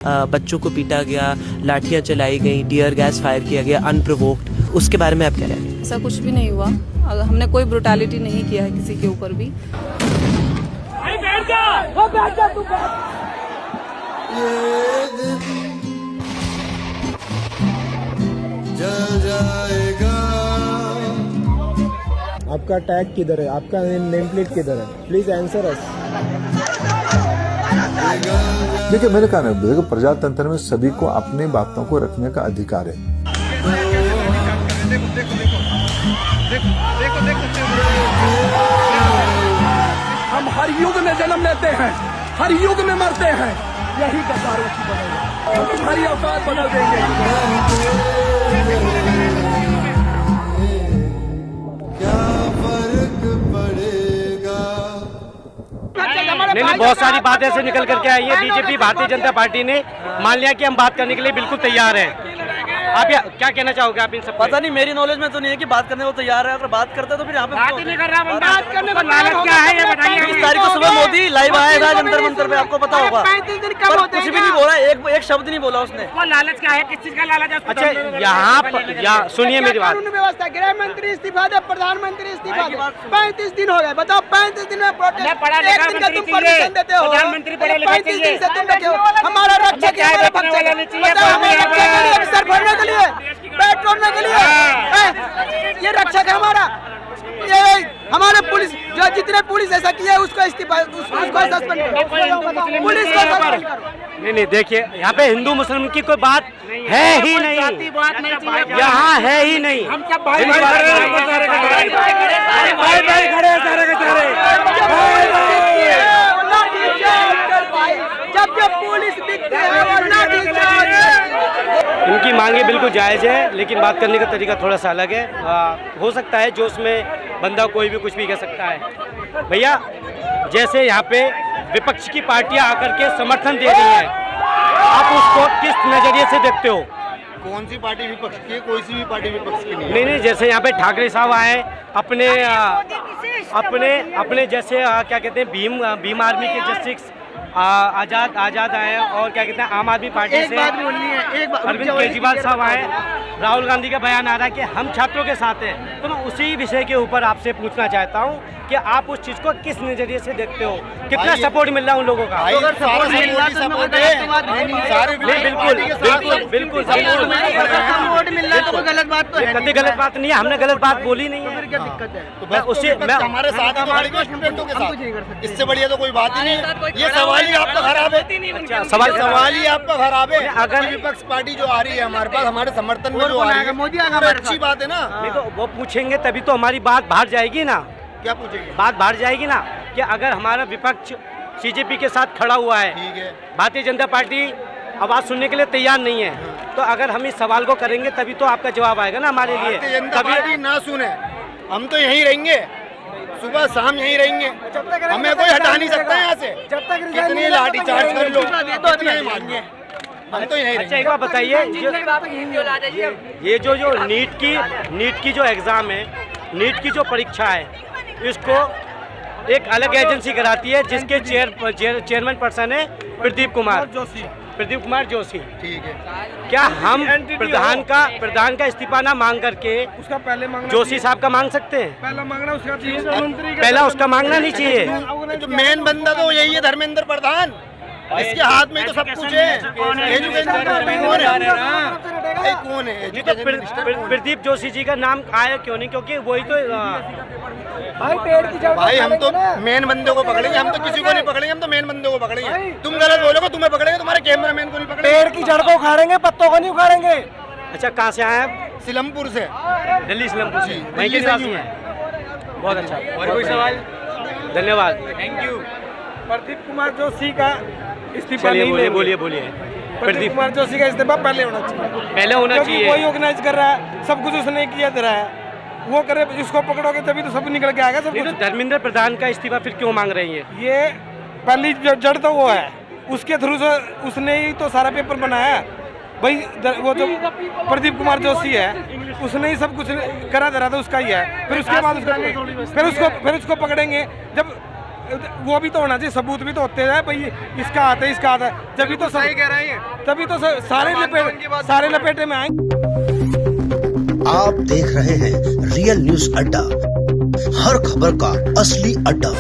बच्चों को पीटा गया, लाठियां चलाई गई, टीयर गैस फायर किया गया अनप्रोवोक्ड, उसके बारे में आप क्या कह रहे हैं? ऐसा कुछ भी नहीं हुआ। अगर हमने कोई ब्रुटैलिटी नहीं किया है किसी के ऊपर भी। आपका टैग किधर है? आपका नेम प्लेट किधर है? प्लीज आंसर अस। देखिए, मैंने कहा ना, देखो, प्रजातंत्र में सभी को अपनी बातों को रखने का अधिकार है। हम हर युग में जन्म लेते हैं, हर युग में मरते हैं, यही गद्दारों की बनेगा। हम तुम्हारी औकात बदल देंगे। नहीं, बहुत सारी बातें ऐसे निकल करके आई है। बीजेपी भारतीय जनता पार्टी ने मान लिया कि हम बात करने के लिए बिल्कुल तैयार हैं। आप क्या कहना चाहोगे आप इन सब? पता नहीं, मेरी नॉलेज में तो नहीं है कि बात करने को तैयार है। अगर बात करते तो फिर यहाँ पे बात ही नहीं कर रहा। बात करने को लालच क्या है ये बताइए। 20 तारीख को सुबह मोदी लाइव आया था जंतर मंतर पे, आपको पता होगा। पर कुछ भी नहीं बोला, एक शब्द नहीं बोला उसने। लालच क्या है? किस चीज का लालच है? अच्छा, यहाँ सुनिए मेरी बात। व्यवस्था, गृह मंत्री इस्तीफा दे, प्रधानमंत्री इस्तीफा दे। 35 दिन हो गए, बताओ 35 दिन में प्रोटेस्ट। एक दिन का तुम परमिशन देते हो, 35 दिन से तुम रखे हो। हमारा रक्षक है, हमारा भक्षक है। बताओ, हमारे रक्षक के लिए, सर भरने के लिए, पेट तोड़ने के लिए ये रक्षक है हमारा। ये हमारे पुलिस जो जितने पुलिस ऐसा किया है उसको इस्तीफा, उसको सस्पेंड करो, पुलिस को सस्पेंड करो। नहीं, देखिए, यहाँ पे हिंदू मुस्लिम की कोई बात है ही नहीं, यहाँ है ही नहीं। हम सब भाई भाई खड़े जब पुलिस दिखती है। इनकी मांगे बिल्कुल जायज़ है, लेकिन बात करने का तरीका थोड़ा सा अलग है। हो सकता है जो उसमें बंदा कोई भी कुछ भी कह सकता है। भैया, जैसे यहाँ पे विपक्ष की पार्टियां आकर के समर्थन दे रही हैं, आप उसको किस नज़रिए से देखते हो? कौन सी पार्टी विपक्ष की है? कोई सी भी पार्टी विपक्ष की नहीं। नहीं, जैसे यहाँ पे ठाकरे साहब आए, अपने जैसे क्या कहते हैं, भीम आर्मी के जस्टिस आजाद आए, और क्या कहते हैं आम आदमी पार्टी से अरविंद केजरीवाल साहब आए। राहुल गांधी का बयान आ रहा है कि हम छात्रों के साथ हैं। तो मैं उसी विषय के ऊपर आपसे पूछना चाहता हूँ कि आप उस चीज़ को किस नज़रिए से देखते हो? कितना सपोर्ट मिल रहा है उन लोगों का? सपोर्ट मिल रहा है तो गलत बात तो है। कभी गलत बात नहीं है, हमने गलत बात बोली नहीं है। क्या दिक्कत है? मैं हमारे साथ स्टूडेंटों के साथ, इससे बढ़िया तो कोई बात ही नहीं है। ये सवाल ही आपका खराब है। सवाल ही आपका खराब है। अगर विपक्ष पार्टी जो आ रही है हमारे पास, हमारे समर्थन में जो आ रही है, मोदी अच्छी बात है ना। नहीं तो वो पूछेंगे तभी तो हमारी बात बाहर जाएगी ना। क्या पूछेंगे? बात बाहर जाएगी ना कि अगर हमारा विपक्ष सीजेपी के साथ खड़ा हुआ है, ठीक है, भारतीय जनता पार्टी आवाज़ सुनने के लिए तैयार नहीं है, तो अगर हम इस सवाल को करेंगे तभी तो आपका जवाब आएगा ना हमारे लिए। भारतीय जनता पार्टी ना सुने, हम तो यहीं रहेंगे, सुबह शाम यहीं रहेंगे। हमें कोई हटा नहीं सकता यहाँ से। कितनी लाठी चार्ज कर लो, हम तो यहीं। अच्छा, एक बात बताइए, ये जो नीट की जो एग्ज़ाम है, नीट की जो परीक्षा है, इसको एक अलग एजेंसी कराती है जिसके चेयरमैन पर्सन है प्रदीप कुमार जोशी। ठीक है, क्या हम प्रधान का इस्तीफा ना मांग करके उसका पहले मांगना जोशी साहब का मांग सकते हैं? पहला मांगना उसका पहला उसका मांगना नहीं चाहिए। जो मेन बंदा तो यही है, धर्मेंद्र प्रधान। इसके हाथ में तो सब कुछ है। एजुकेशन कौन है? प्रदीप जोशी जी का नाम आया क्यों नहीं? क्योंकि वही तो भाई, हम तो मेन बंदे को पकड़ेंगे, हम तो किसी को नहीं पकड़ेंगे, हम तो मेन बंदे को पकड़ेंगे। तुम गलत बोलोगे तुम्हें पकड़ेंगे, तुम्हारे कैमरामैन को नहीं पकड़ेंगे। पेड़ की जड़ को उखाड़ेंगे, पत्तों को नहीं उखाड़ेंगे। अच्छा, कहाँ से आए आप? सिलमपुर से, दिल्ली सिलमपुर से, वहीं के निवासी हैं। बहुत अच्छा। और कोई सवाल? धन्यवाद, थैंक यू। प्रदीप कुमार जोशी का इस्तीफा नहीं, बोलिए। प्रदीप कुमार जोशी का इस्तीफा पहले होना चाहिए। वही ऑर्गेनाइज कर रहा है, सब कुछ उसने किया दे रहा है, वो करे, इसको पकड़ोगे तभी तो सब निकल के आएगा सब कुछ। धर्मेंद्र प्रधान का इस्तीफा फिर क्यों मांग रही है? ये पहली जड़ तो वो है, उसके थ्रू से उसने ही तो सारा पेपर बनाया भाई। वो जो प्रदीप कुमार जोशी है, उसने ही सब कुछ करा दे रहा था, उसका ही है। फिर उसके बाद फिर उसको पकड़ेंगे जब वो भी तो होना चाहिए, सबूत भी तो होते हैं भाई, इसका आता है इसका आता है, जब तो सही कह रहे हैं, तभी तो सारे लपेटे में आएंगे। आप देख रहे हैं रियल न्यूज अड्डा, हर खबर का असली अड्डा।